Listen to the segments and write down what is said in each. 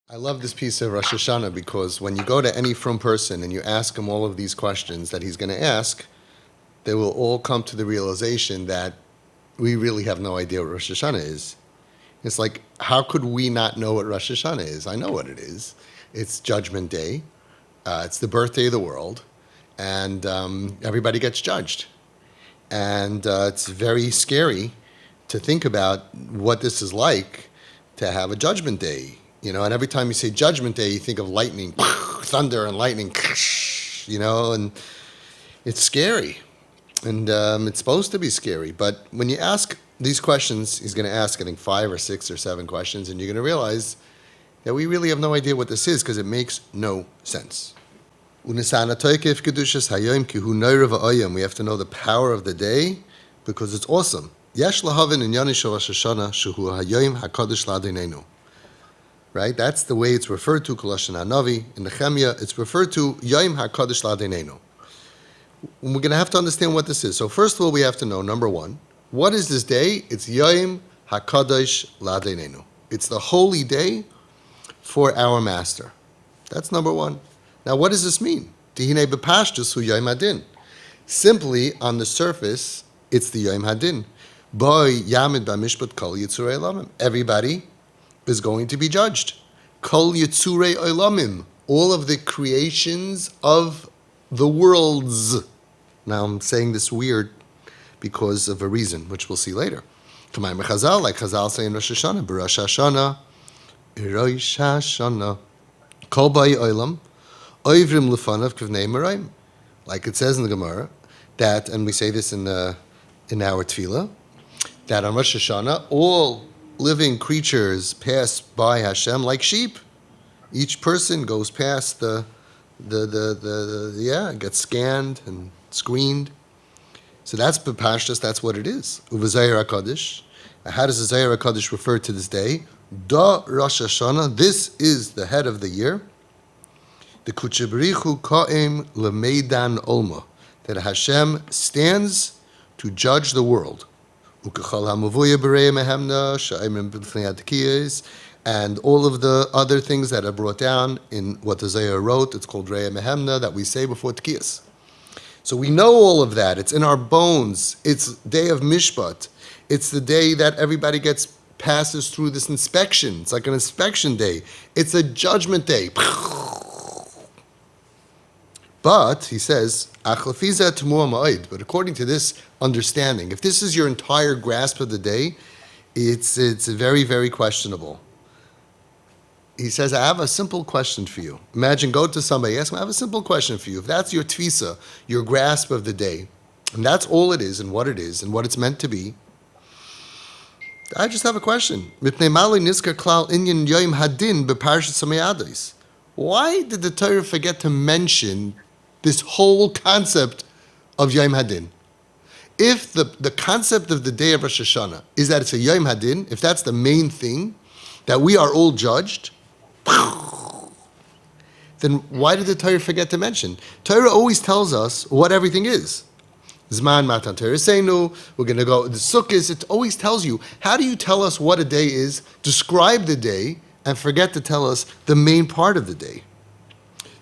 I love this piece of Rosh Hashanah because when you go to any frum person and you ask him all of these questions that he's going to ask, they will all come to the realization that we really have no idea what Rosh Hashanah is. It's like, how could we not know what Rosh Hashanah is? I know what it is. It's Judgment Day. It's the birthday of the world. And everybody gets judged. And it's very scary to think about what this is like to have a Judgment Day. And every time you say Judgment Day, you think of lightning, thunder and lightning, and it's scary. And it's supposed to be scary. But when you ask these questions, he's going to ask, I think, 5 or 6 or 7 questions, and you're going to realize that we really have no idea what this is because it makes no sense. We have to know the power of the day because it's awesome. Right? That's the way it's referred to, Koloshan Hanavi. In Nehemiah, it's referred to Yom HaKadosh Ladeneinu. We're going to have to understand what this is. So first of all, we have to know, number one, what is this day? It's Yom HaKadosh Ladeneinu. It's the holy day for our Master. That's number one. Now, what does this mean? Tihine b'pashtus hu Yom Hadin. Simply, on the surface, it's the Yom Hadin. Boi yamid b'mishpat kol yitzurei elamim. Everybody is going to be judged. Kol yitzurei elamim. All of the creations of the worlds. Now, I'm saying this weird because of a reason, which we'll see later. Like Chazal say in Rosh Hashanah, Rosh Hashanah, Rosh Hashanah, Kol bai olam, oivrim lefanav kivnei maraim. Like it says in the Gemara, that, and we say this in our tefillah, that on Rosh Hashanah, all living creatures pass by Hashem like sheep. Each person goes past gets scanned and screened. So that's B'Pashtus, that's what it is. Uvazayir HaKadosh. How does the Zayir HaKadosh refer to this day? Da Rosh Hashanah, this is the head of the year. The Kuchibrichu Ka'im Lemeidan Olma, that Hashem stands to judge the world. And all of the other things that are brought down in what the Zohar wrote, it's called Re'eh Mehemna, that we say before Tkiyas. So we know all of that. It's in our bones. It's day of Mishpat. It's the day that everybody passes through this inspection. It's like an inspection day. It's a judgment day. But, he says, but according to this understanding, if this is your entire grasp of the day, it's very, very questionable. He says, I have a simple question for you. Imagine, go to somebody, ask them, I have a simple question for you. If that's your tfisa, your grasp of the day, and that's all it is and what it's meant to be, I just have a question. Why did the Torah forget to mention this whole concept of Yom Hadin? If the concept of the day of Rosh Hashanah is that it's a Yom Hadin, if that's the main thing, that we are all judged, then why did the Torah forget to mention? Torah always tells us what everything is. Zman Matan Torah Seinu, we're going to go, the Sukkot, it always tells you. How do you tell us what a day is, describe the day, and forget to tell us the main part of the day?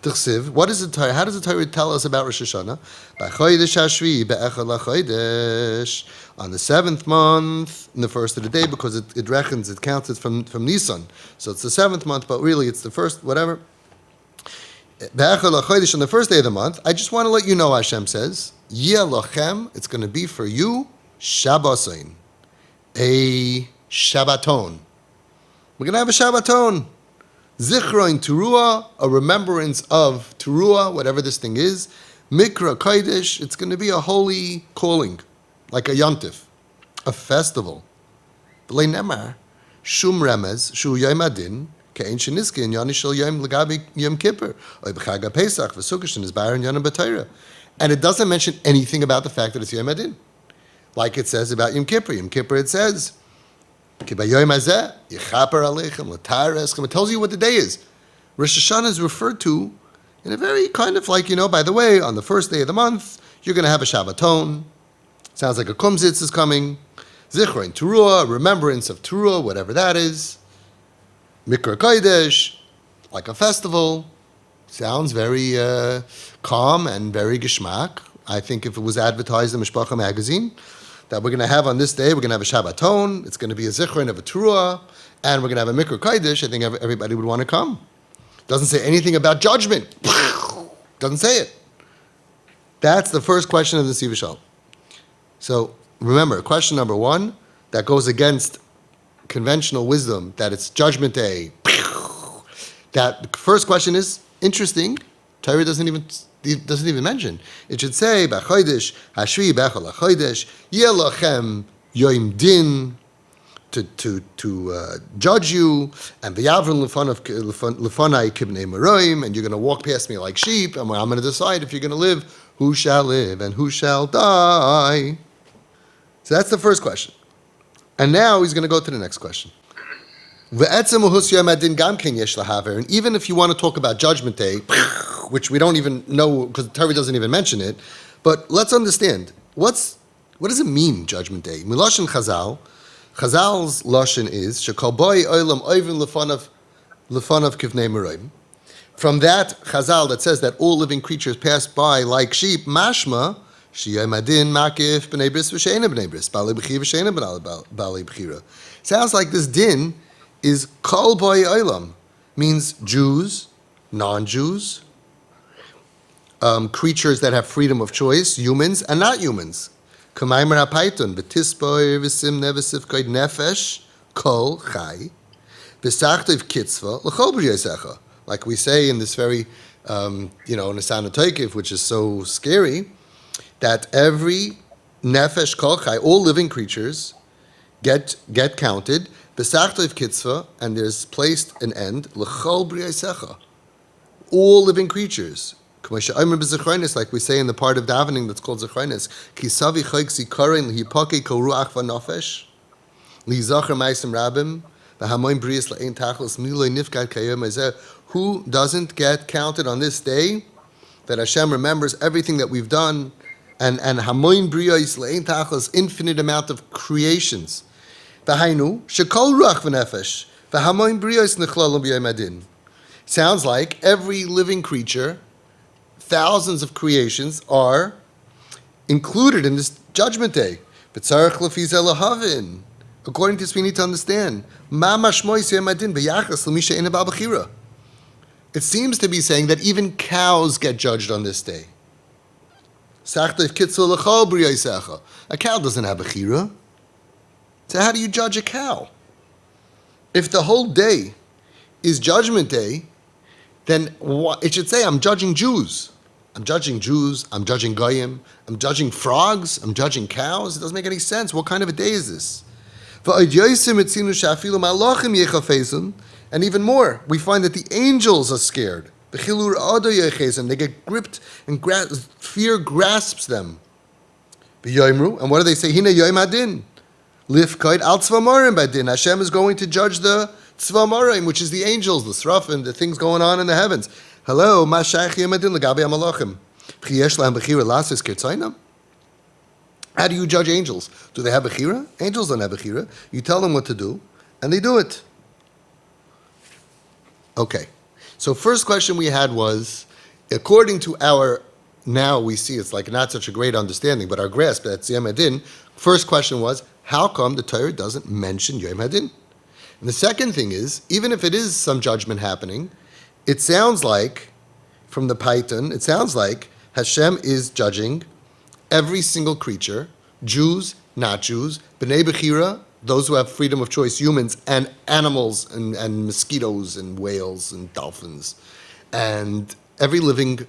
What is the Torah? How does the Torah tell us about Rosh Hashanah? On the 7th month, in the first of the day, because it reckons, it counts it from Nisan. So it's the 7th month, but really it's the first, whatever. On the first day of the month, I just want to let you know, Hashem says, it's going to be for you, Shabbosin, a Shabbaton. We're going to have a Shabbaton. Zichron Teruah, a remembrance of Teruah, whatever this thing is. Mikra Kodesh, it's going to be a holy calling, like a yontif, a festival. B'lei nemar, shum remez, shu yom adin, ke'en sheniske, yani shel yom legabi yom kippur, oy b'chag ha'pesach, v'sukkah shenizbar in yom b'torah. And it doesn't mention anything about the fact that it's yom adin. Like it says about Yom Kippur. Yom Kippur it says, it tells you what the day is. Rosh Hashanah is referred to in a very kind of like, by the way, on the first day of the month, you're going to have a Shabbaton. Sounds like a Kumzitz is coming. Zichron Teruah, remembrance of Teruah, whatever that is. Mikra Kodesh, like a festival. Sounds very calm and very geschmack. I think if it was advertised in Mishpacha magazine, that we're going to have on this day, we're going to have a Shabbaton, it's going to be a Zichron of a Teruah, and we're going to have a Mikra Kodesh, I think everybody would want to come. Doesn't say anything about judgment. Doesn't say it. That's the first question of the Avi Fishoff. So remember, question number one, that goes against conventional wisdom, that it's Judgment Day. That first question is interesting. Torah doesn't even mention. It should say, B'chodesh hashvi bechol hachodesh yelachem yoim din, to judge you, and v'yavron lefanai kibnei meroim, and you're going to walk past me like sheep, and I'm going to decide if you're going to live, who shall live and who shall die. So that's the first question. And now he's going to go to the next question. And even if you want to talk about Judgment Day, which we don't even know because the Torah doesn't even mention it, but let's understand, what does it mean, Judgment Day? Miloshin Chazal, Chazal's Lashon is, Shekol boi olam oivin lefanav kivnei meroim. From that Chazal that says that all living creatures pass by like sheep, mashma, shiyay madin makif b'nei bris v'sheina b'nei bris, b'alei b'chira v'sheina b'alei b'chira. Sounds like this din is kol boi olam, means Jews, non-Jews, creatures that have freedom of choice, humans and not humans. K'maimer ha'paiton, b'tisboi v'simne v'sifkoid nefesh kol chai, b'sachtiv kitzva l'chol b'riyasecha. Like we say in this very, in the Asana Toikiv, which is so scary, that every nefesh kol chai, all living creatures, get counted, b'sachtiv kitzva, and there's placed an end, l'chol b'riyasecha, all living creatures. Like we say in the part of davening that's called Zechronis, Kisavi chayk zikarin lihipake kol ruach v'nafesh, lizacher ma'asim rabim, v'hamoim brias la'ein tachlis miloi nifgad kayom hazeh. Who doesn't get counted on this day? That Hashem remembers everything that we've done, and hamoim brias la'ein tachlis, infinite amount of creations. V'hainu shekol ruach v'nefesh, v'hamoim brias nechlalim b'yom adin. Sounds like every living creature, thousands of creations are included in this Judgment Day. According to this, we need to understand. It seems to be saying that even cows get judged on this day. A cow doesn't have a chira. So how do you judge a cow? If the whole day is Judgment Day, then it should say, I'm judging Jews. I'm judging Jews, I'm judging Goyim, I'm judging frogs, I'm judging cows. It doesn't make any sense. What kind of a day is this? And even more, we find that the angels are scared. And they get gripped and fear grasps them. And what do they say? Hashem is going to judge the tzvamorim, which is the angels, the srafim, the things going on in the heavens. Hello, how do you judge angels? Do they have a chira? Angels don't have a chira. You tell them what to do, and they do it. Okay, so first question we had was, according to our, now we see it's like not such a great understanding, but our grasp, that's Yom Hadin, first question was, how come the Torah doesn't mention Yom Hadin? And the second thing is, even if it is some judgment happening, it sounds like, from the Python, it sounds like Hashem is judging every single creature, Jews, not Jews, B'nai Bechira, those who have freedom of choice, humans, and animals, and mosquitoes, and whales, and dolphins, and every living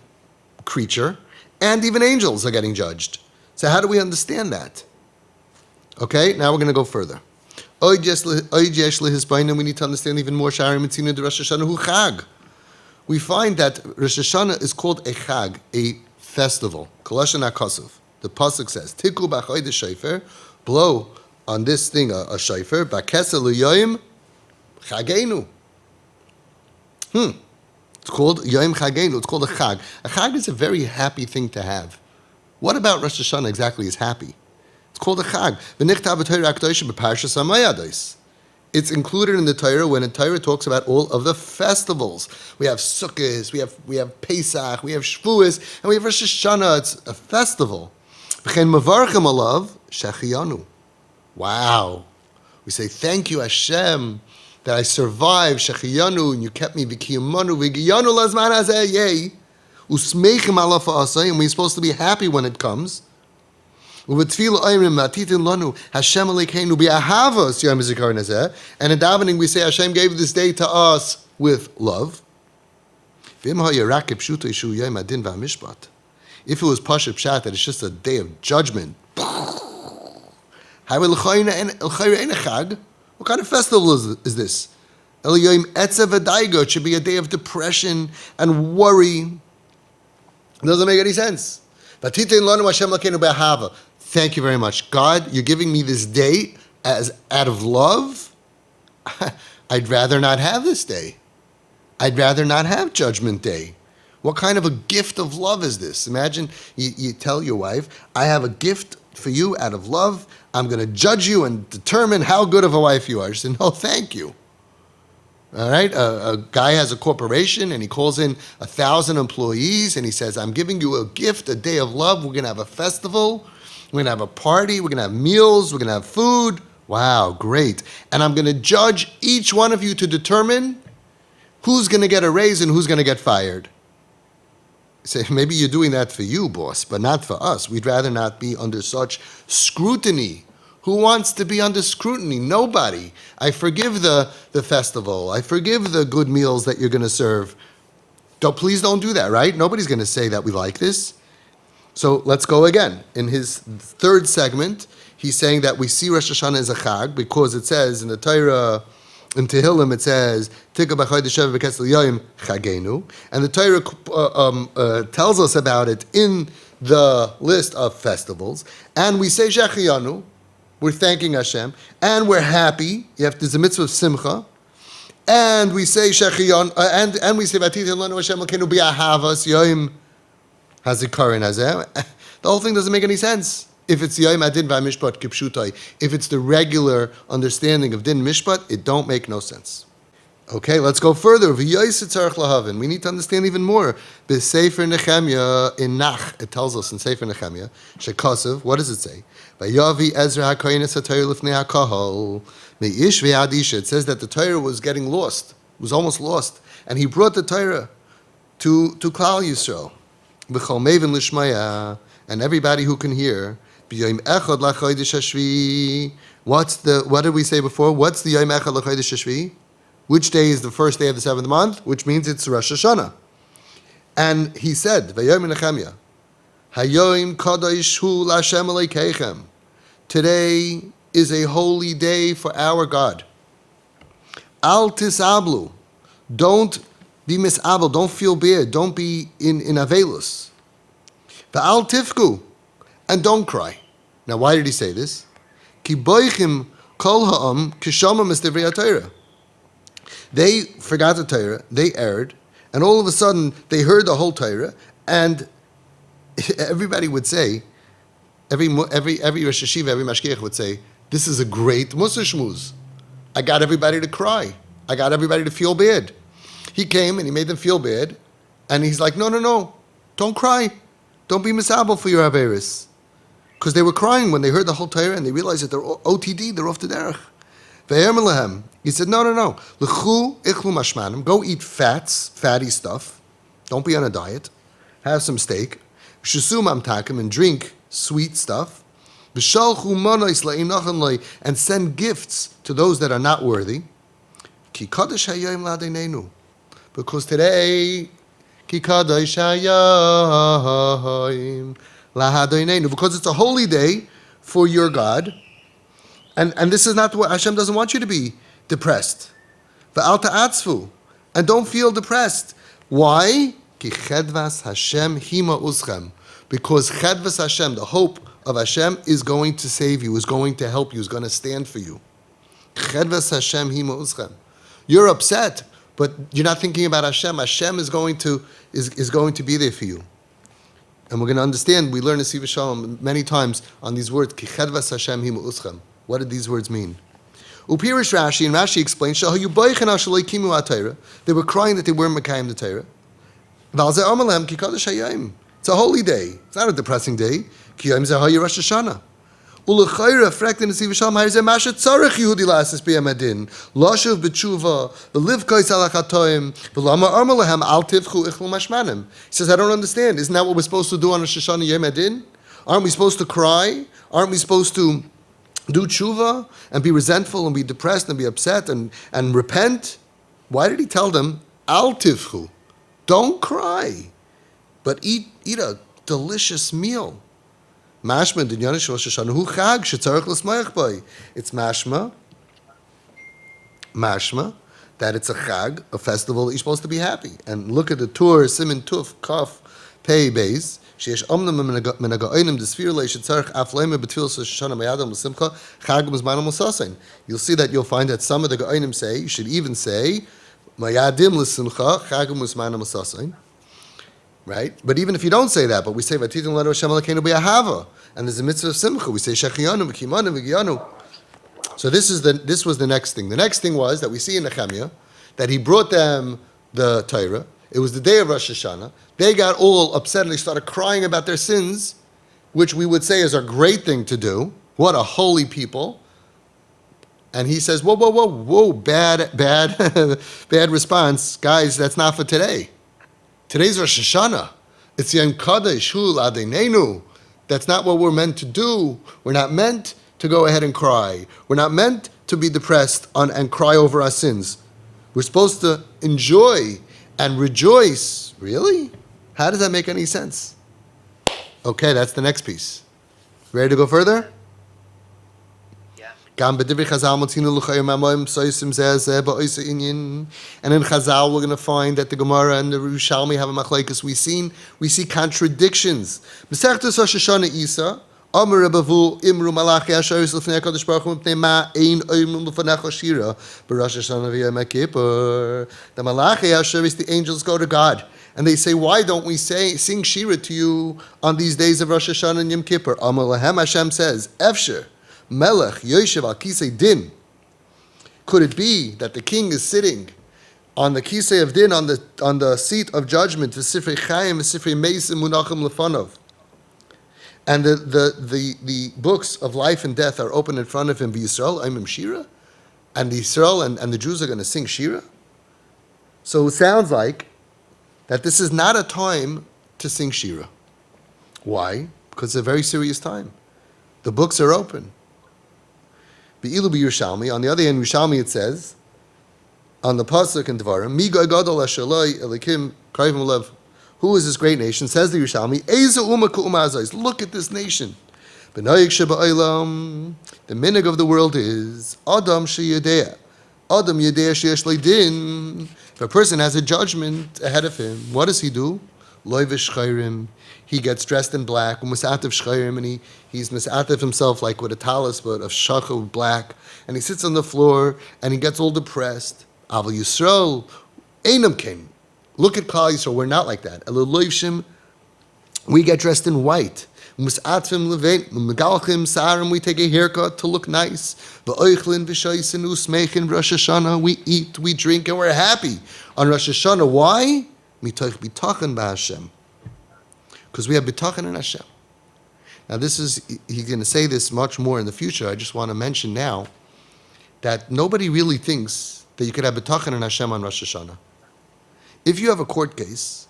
creature, and even angels are getting judged. So how do we understand that? Okay, now we're going to go further. We need to understand even more. We find that Rosh Hashanah is called a chag, a festival. The pasuk says, "Tiku b'chodesh shofar," blow on this thing a shofar. B'kesel l'yoyim chagenu. It's called Yom Chagenu. It's called a chag. A chag is a very happy thing to have. What about Rosh Hashanah exactly is happy? It's called a chag. It's included in the Torah when the Torah talks about all of the festivals. We have Sukkot, we have Pesach, we have Shavuos, and we have Rosh Hashanah. It's a festival. V'chein mevarchem alav shechiyanu. Wow. We say, thank you, Hashem, that I survived, shechiyanu, and you kept me, v'kiyamanu, v'giyanu lazman hazeh, yay. Usmeichim alav ha'asay, and we're supposed to be happy when it comes. And in davening we say Hashem gave this day to us with love. If it was Pashut Pshat, that it's just a day of judgment, what kind of festival is this? It should be a day of depression and worry. It doesn't make any sense. Thank you very much. God, you're giving me this day as out of love. I'd rather not have this day. I'd rather not have Judgment Day. What kind of a gift of love is this? Imagine you tell your wife, I have a gift for you out of love. I'm going to judge you and determine how good of a wife you are. She said, no, thank you. All right, a guy has a corporation and he calls in 1,000 employees and he says, I'm giving you a gift, a day of love. We're going to have a festival. We're going to have a party. We're going to have meals. We're going to have food. Wow, great. And I'm going to judge each one of you to determine who's going to get a raise and who's going to get fired. Say, maybe you're doing that for you, boss, but not for us. We'd rather not be under such scrutiny. Who wants to be under scrutiny? Nobody. I forgive the festival. I forgive the good meals that you're going to serve. Please don't do that, right? Nobody's going to say that we like this. So let's go again. In his third segment, he's saying that we see Rosh Hashanah as a chag because it says in the Torah, in Tehillim, it says, Tika b'chayde sheva b'ketzel yoyim chagenu. And the Torah tells us about it in the list of festivals. And we say Shechiyanu, we're thanking Hashem, and we're happy. There's a mitzvah of simcha. And we say Shechiyon, and we say V'atitin lanu Hashem l'keinu b'ahavas yoyim hazikarin hazeh. The whole thing doesn't make any sense. If it's yoyim adin v'amishpat kipshutai, if it's the regular understanding of din mishpat, it don't make no sense. Okay, let's go further. We need to understand even more. The Sefer Nehemiah in Nach, it tells us in Sefer Nehemiah, Shekasav, what does it say? Vayavi Ezra HaKohen es haTorah lifnei haKahal me'ish ve'adisha. It says that the Torah was getting lost, was almost lost, and he brought the Torah to Klal Yisrael. V'chol meven lishmaya, and everybody who can hear. B'yoyim echad lachodesh hashvi. What did we say before? What's the Yom Echad lachodesh hashvi? Which day is the first day of the 7th month? Which means it's Rosh Hashanah. And he said, Vayom Nechemia, Hayoim Kadosh Hu L'Hashem Elokeichem. Today is a holy day for our God. Al tisablu. Don't be misabel. Don't feel bad. Don't be in avelus. Va'al tifku. And don't cry. Now, why did he say this? Ki boichim kol ha'am kishamam mistivrei HaTorah. They forgot the Torah, they erred, and all of a sudden they heard the whole Torah, and everybody would say, every Rosh Hashiva, every Mashgiach would say, this is a great Mussar Shmuz. I got everybody to cry. I got everybody to feel bad. He came and he made them feel bad, and he's like, no, don't cry. Don't be misabel for your Averis. Because they were crying when they heard the whole Torah, and they realized that they're OTD, they're off the derech. He said, no. L'chu ichlu mashmanim. Go eat fatty stuff. Don't be on a diet. Have some steak. Shesum amtakim, and drink sweet stuff. V'shalchu monos le'inachan loy, and send gifts to those that are not worthy. Ki kadosh hayom l'adeinenu. Because today, ki kadosh hayom l'adeinenu. Because it's a holy day for your God. And this is not what Hashem doesn't want you to be depressed. V'al ta'atzvu, and don't feel depressed. Why? Ki chedvas Hashem hima uschem. Because chedvas Hashem, the hope of Hashem, is going to save you, is going to help you, is going to stand for you. Chedvas Hashem hima uschem. You're upset, but you're not thinking about Hashem. Hashem is going to be there for you. And we're going to understand. We learn in Siva Shalom many times on these words. Ki chedvas Hashem hima uschem. What did these words mean? Upirish Rashi, and Rashi explains, Shahayu boichen ashalei kimu atayra. They were crying that they weren't Mekayim the Torah. Valzeh amalem ki kadosh hayayim. It's a holy day. It's not a depressing day. Ki yom zahayu Rosh Hashanah. Ulechayra frekten the Sivishal Ma'ir Zeh Mashet Tzarech Yehudi La'asis B'Yom Hadin Lashuv B'Tshuva V'Liv Kois Alachatoim V'Lama Arma Lehem Al Tivchu Ichlu Mashmanim. He says, I don't understand. Isn't that what we're supposed to do on Rosh Hashanah Yom Hadin? Aren't we supposed to cry? Aren't we supposed to do tshuva and be resentful and be depressed and be upset and repent? Why did he tell them, Al tivchu, don't cry, but eat a delicious meal? Mashma dinyan Rosh Hashanah hu chag shetzarich l'smayach b'y. It's mashma that it's a chag, a festival that you're supposed to be happy. And look at the Tur Simin Tuf Kaf Pei Beis. You'll see that you'll find that some of the Gaonim say, you should even say, right? But even if you don't say that, but we say, and there's a mitzvah of simcha, we say, so this was the next thing. The next thing was that we see in Nehemiah that he brought them the Torah. It was the day of Rosh Hashanah. They got all upset and they started crying about their sins, which we would say is a great thing to do. What a holy people. And he says, whoa, bad response. Guys, that's not for today. Today's Rosh Hashanah. It's Yom Kadosh Hu L'Adeinenu. That's not what we're meant to do. We're not meant to go ahead and cry. We're not meant to be depressed and cry over our sins. We're supposed to enjoy and rejoice. Really? How does that make any sense? Okay, that's the next piece. Ready to go further? Yeah. And in Chazal, we're going to find that the Gemara and the Yerushalmi have a machlekes. We see contradictions. Masechtas Rosh Hashanah Isa. Amar Rebavu Imru Malachi Asheris L'fnei HaKadosh Baruch Hu M'pnei Ma Ein Oimim L'fanecha Shira B'Rosh Hashanah V'Yom Kippur. The Malachi Asheris, the angels go to God and they say, why don't we sing Shira to you on these days of Rosh Hashanah and Yom Kippur? Amar Lahem, Hashem says, Efsher Melech Yoshev Al Kisei Din. Could it be that the king is sitting on the Kisei of Din, on the seat of judgment, V'Sifrei Chaim V'Sifrei Meisim Munachim L'fanov, and the books of life and death are open in front of him, Yisrael, Aimim Shira, and the Yisrael and the Jews are going to sing Shira? So it sounds like that this is not a time to sing Shira. Why? Because it's a very serious time. The books are open. Be'ilu b'Yerushalmi, on the other hand, Yerushalmi it says, on the Pasuk and Devarim, Mi gadol ashaloi elikim krayvim lev. Who is this great nation? Says the Yerushalmi, look at this nation. The minig of the world is Adam sheyedea. Adam yedea sheyesh leidin. If a person has a judgment ahead of him, what does he do? Loivish chayrim. He gets dressed in black. Musatif shchayrim, and he's musatif himself like with a talis, but of shachu black. And he sits on the floor and he gets all depressed. Aval Yisrael, einam ken. Look at Klal Yisrael, we're not like that. Eloivshim, we get dressed in white. Mus'atvim levein, megalchim sarim, we take a haircut to look nice. V'oichlin v'shaisen usmeichin Rosh Hashanah, we eat, we drink, and we're happy on Rosh Hashanah. Why? Mitoich bitachon b'Hashem. Because we have bitachon in Hashem. Now he's going to say this much more in the future. I just want to mention now that nobody really thinks that you could have bitachon in Hashem on Rosh Hashanah. If you have a court case,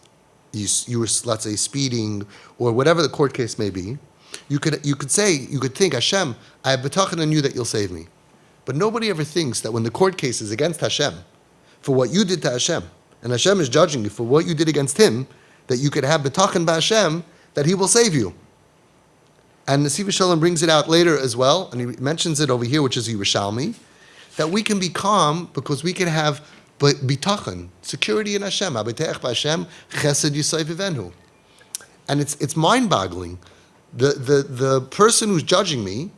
you were, let's say, speeding or whatever the court case may be, you could think, Hashem, I have bitachon on you that you'll save me. But nobody ever thinks that when the court case is against Hashem, for what you did to Hashem, and Hashem is judging you for what you did against Him, that you could have bitachon b'Hashem, that He will save you. And the Siva Shalom brings it out later as well, and he mentions it over here, which is Yerushalmi, that we can be calm because we can have bitachon, security in Hashem. Abiteach b'Hashem, chesed yisayv v'venhu. And it's mind-boggling. The person who's judging me,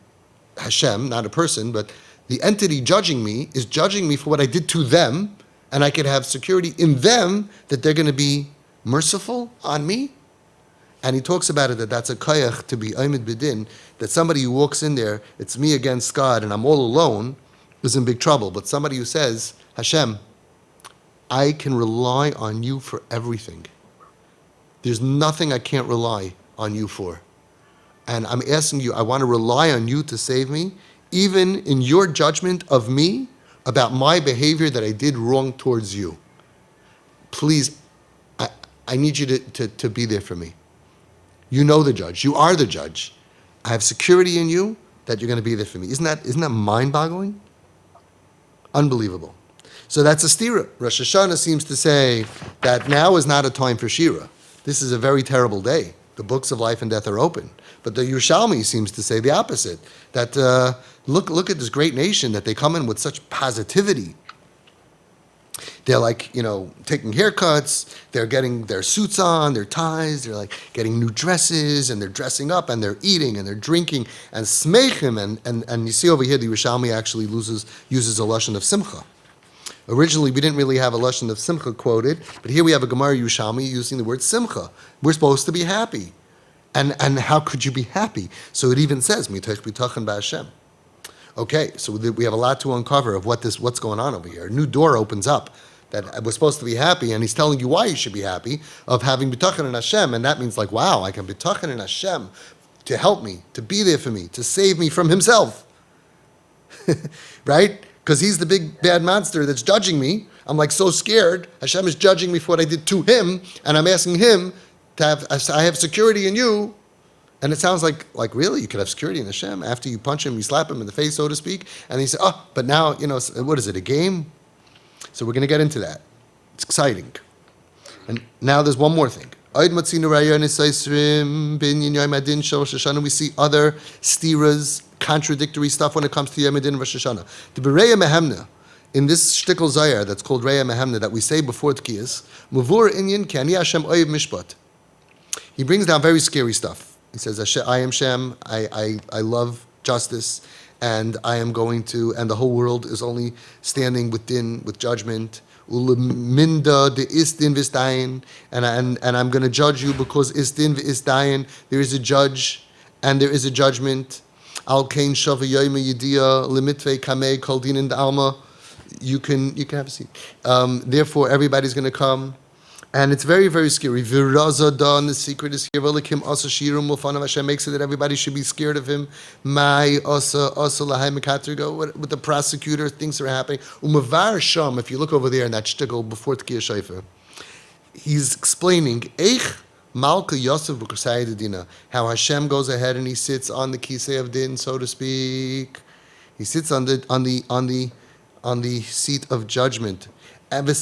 Hashem, not a person, but the entity judging me is judging me for what I did to them, and I could have security in them that they're going to be merciful on me. And he talks about it, that's a kayach to be oimid b'din, that somebody who walks in there, it's me against God, and I'm all alone, is in big trouble. But somebody who says, Hashem, I can rely on you for everything. There's nothing I can't rely on you for. And I'm asking you, I want to rely on you to save me, even in your judgment of me about my behavior that I did wrong towards you. Please, I need you to be there for me. You know the judge. You are the judge. I have security in you that you're going to be there for me. Isn't that mind-boggling? Unbelievable. So that's a stira. Rosh Hashanah seems to say that now is not a time for shira. This is a very terrible day. The books of life and death are open. But the Yerushalmi seems to say the opposite. That look at this great nation, that they come in with such positivity. They're like, taking haircuts, they're getting their suits on, their ties, they're like getting new dresses, and they're dressing up, and they're eating, and they're drinking, and smeichim, and you see over here, the Yerushalmi actually uses a lashon of simcha. Originally, we didn't really have a lashon of simcha quoted, but here we have a Gemara Yerushalmi using the word simcha. We're supposed to be happy. And how could you be happy? So it even says, mitach b'tachan b'Hashem. Okay, so we have a lot to uncover of what's going on over here. A new door opens up that we're supposed to be happy, and he's telling you why you should be happy of having b'tachan in Hashem, and that means like, wow, I can b'tachan in Hashem to help me, to be there for me, to save me from himself. Right? Because he's the big bad monster that's judging me. I'm like so scared. Hashem is judging me for what I did to him, and I'm asking him to I have security in you. And it sounds like really, you could have security in Hashem. After you punch him, you slap him in the face, so to speak. And he said, but now, what is it, a game? So we're going to get into that. It's exciting. And now there's one more thing. We see other stiras, contradictory stuff when it comes to Yom Adin Rosh Hashanah. The Bereya Mehemna, in this shtickle Zayar that's called Reya Mehemna that we say before Tkiyas, Mavur Inyan Kani Hashem Oyev Mishpat. He brings down very scary stuff. He says, I am Shem, I love justice, and I am going to, and the whole world is only standing with din, with judgment. Minda de isdin v'isdayin, and I'm going to judge you because isdin v'isdayin, there is a judge and there is a judgment. Al kain shava yoyma yidia limitve kamei kol dinin d'alma. You can have a seat. Therefore, everybody's going to come. And it's very, very scary. Virazada, and the secret is here. Velikim asa shirum mulfanav. Hashem makes it that everybody should be scared of him. Mai asa lahai mekatrigo. With the prosecutor, things are happening. Umavar sham. If you look over there in that shtickle before Tkiyah Shaifa, he's explaining Eich Malka Yosef b'Kusay Dina. How Hashem goes ahead and he sits on the kisei of din, so to speak. He sits on the seat of judgment. And the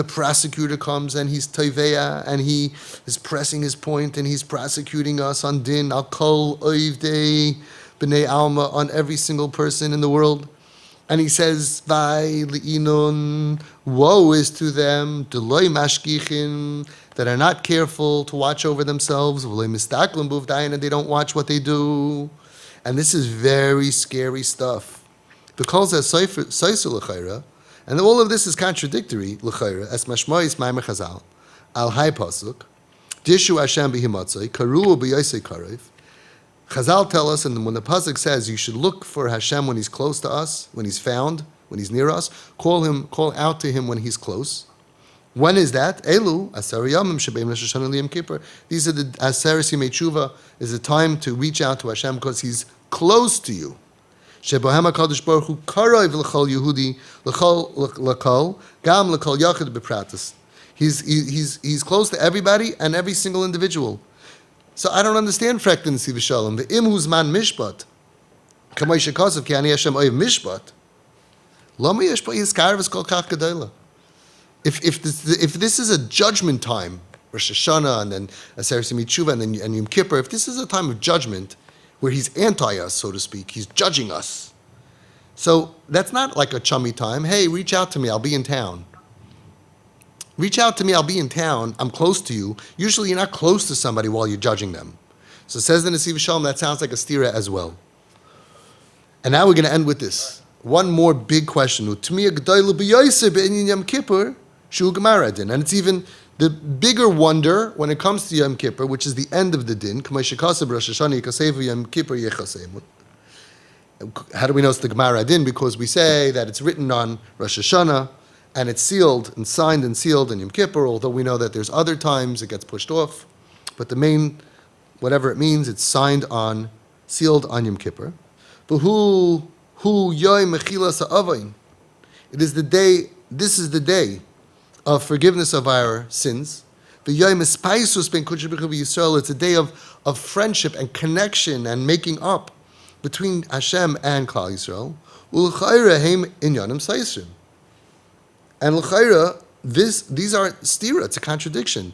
prosecutor comes and he's toiveya and he is pressing his point and he's prosecuting us on din al kol oivdei b'nei alma, on every single person in the world. And he says, Vai li'inun, woe is to them, deloi mashgichin, that are not careful to watch over themselves, v'loi mistaklim b'uvdayin, and they don't watch what they do. And this is very scary stuff. Because as Saisu l'chayra, and all of this is contradictory l'chayra, as mashmois ma'amer chazal, al hai pasuk, dishu Hashem b'himatzai, karu b'yosei karev. Chazal tell us, and when the pasuk says you should look for Hashem when He's close to us, when He's found, when He's near us, call out to Him when He's close. When is that? Elu aser yamim shebeim Rosh Hashanah liyom kippur. These are the aser simei tshuva, is a time to reach out to Hashem because He's close to you. Shebohem HaKadosh Baruch Hu karov l'chol Yehudi l'chol gam l'chol yachid bepratis. He's close to everybody and every single individual. So I don't understand Frekten Siv Shalom. The im huzman mishpat kamay shekasav ki ani Hashem oyev mishpat. Lama yesh pa yizkar v'skol kach gedayla. If this is a judgment time, Rosh Hashanah and then Aser Simei Tshuva and then Yom Kippur, if this is a time of judgment where He's anti us, so to speak, He's judging us. So that's not like a chummy time. Hey, reach out to me, I'll be in town. Reach out to me, I'll be in town, I'm close to you. Usually you're not close to somebody while you're judging them. So it says the Nesiv Shalom, that sounds like a stira as well. And now we're going to end with this. One more big question. And it's even the bigger wonder when it comes to Yom Kippur, which is the end of the din. How do we know it's the Gemara Adin? Because we say that it's written on Rosh Hashanah, and it's sealed and signed and sealed in Yom Kippur, although we know that there's other times it gets pushed off. But the main, whatever it means, it's sealed on Yom Kippur. But hu yoy mechilas ha'avain. It is the day, this is the day of forgiveness of our sins. The yoy mespaisus ben Kodesh Baruch Hu Yisrael. It's a day of friendship and connection and making up between Hashem and Klal Yisrael. U'l'chayra heim inyanim saisrim. And l'chayra, these are stira, it's a contradiction.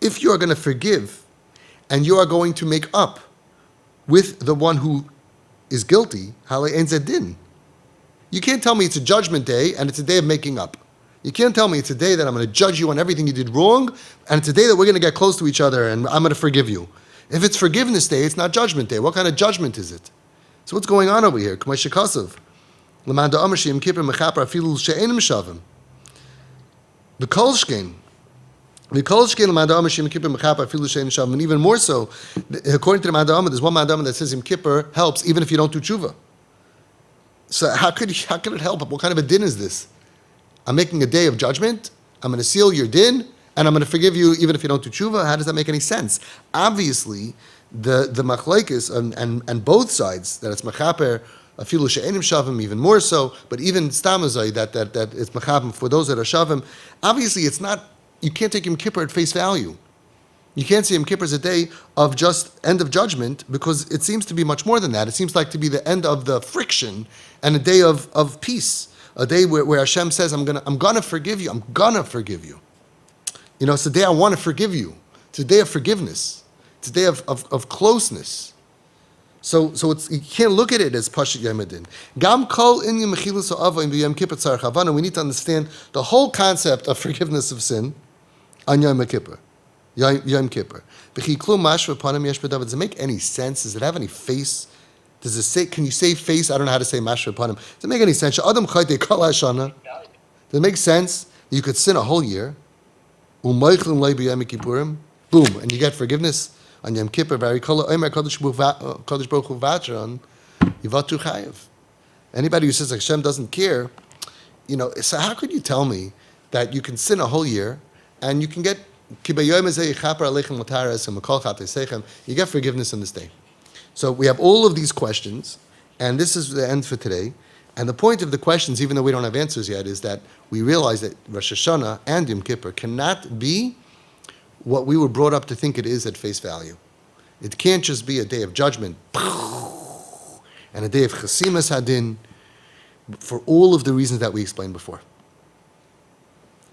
If you are going to forgive and you are going to make up with the one who is guilty, you can't tell me it's a judgment day and it's a day of making up. You can't tell me it's a day that I'm going to judge you on everything you did wrong, and it's a day that we're going to get close to each other and I'm going to forgive you. If it's forgiveness day, it's not judgment day. What kind of judgment is it? So what's going on over here? The Kolshkein. And even more so, according to the Mandama, there's one Mandama that says Yom Kippur helps even if you don't do tshuva. So how could it help? What kind of a din is this? I'm making a day of judgment, I'm going to seal your din, and I'm going to forgive you even if you don't do tshuva. How does that make any sense? Obviously, the machlekes and both sides, that it's mechaper, afilu she'enim shavim, even more so, but even stamazai, that it's mechaper for those that are shavim. Obviously, it's not, you can't take Yom Kippur at face value. You can't see Yom Kippur as a day of just end of judgment, because it seems to be much more than that. It seems like to be the end of the friction and a day of peace, a day where Hashem says, I'm gonna forgive you. I'm gonna forgive you. You know, it's the day I want to forgive you. It's a day of forgiveness. It's a day of closeness. So it's, you can't look at it as Pashut Yom Adin. Gam kol inyan mechilus ha'ava in Yom Kippur tzarich havana. We need to understand the whole concept of forgiveness of sin on Yom Kippur. Yom Kippur. Does it make any sense? Does it have any face? Does it say? Can you say face? I don't know how to say mashva panim. Does it make any sense? Adam chayte kol hashana. Does it make sense that you could sin a whole year? Boom, and you get forgiveness on Yom Kippur. Very Kadosh Baruch Hu vatron yivatu chayev. Anybody who says Hashem doesn't care, you know. So how could you tell me that you can sin a whole year and you can get you get forgiveness on this day? So we have all of these questions, and this is the end for today. And the point of the questions, even though we don't have answers yet, is that we realize that Rosh Hashanah and Yom Kippur cannot be what we were brought up to think it is at face value. It can't just be a day of judgment and a day of Chasimas Hadin, for all of the reasons that we explained before.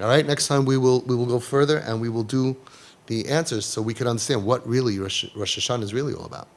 All right, next time we will go further and we will do the answers so we can understand what really Rosh Hashanah is really all about.